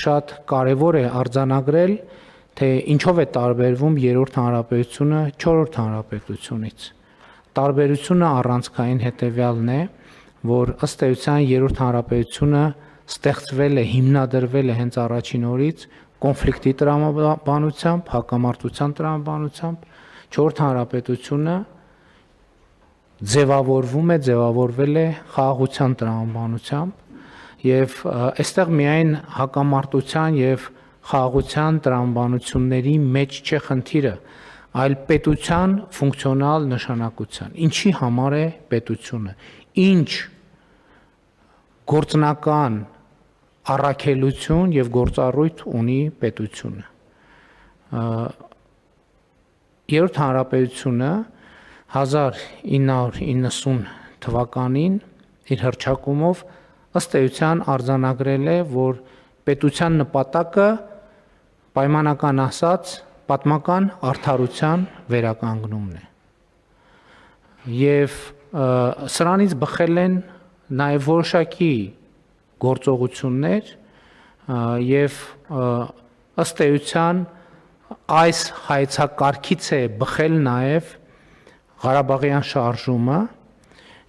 շատ կարևոր է արձանագրել, թե ինչով է տարբերվում երրորդ հանրապետությունը չորրորդ հանրապետությունից։ Տարբերությունը առանցքային հետևյալն է, որ ըստ էության երրորդ հանրապետությունը ստեղծվել է, հիմնադրվել է հենց առաջին օրից կոնֆլիկտի տրամաբանությամբ, հակամարտության տրամաբանությամբ, չորրորդ հանրապետությունը ձևավորվել է խաղաղության տրամաբանությամբ եւ այստեղ միայն հակամարտության եւ խաղաղության տրամաբանությունների մեջ չէ խնդիրը, այլ պետության ֆունկցիոնալ նշանակության։ Ինչի համար է պետությունը։ Ինչ գործնական առաքելություն եւ գործառույթ ունի պետությունը։ Երրորդ հանրապետությունը 1990 թվականին իր հռչակումով ըստ էության արձանագրել է, որ պետության նպատակը պայմանական ասած պատմական արդարության վերականգնումն է։ Եվ սրանից բխել են նաև որոշակի գործողություններ եւ ըստ էության այս հայեցակարգից է բխել նաև Ղարաբաղյան շարժումը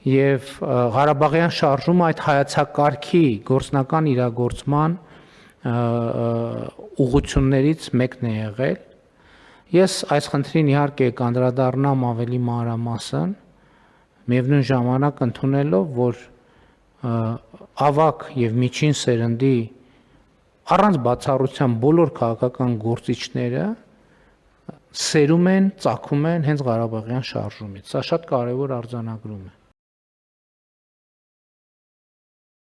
եւ Ղարաբաղյան շարժումը այդ հայեցակարգի գործնական իրագործման ուղղություններից մեկն է եղել։ Ես այս խնդրին իհարկե կանդրադառնամ ավելի մանրամասն, միևնույն ժամանակ ընդունելով, որ ավագ եւ միջին սերնդի առանց բացառության բոլոր քաղաքական գործիչները սերում են, ծագում են հենց Ղարաբաղյան շարժումից։ Սա շատ կարևոր արձանագրում է։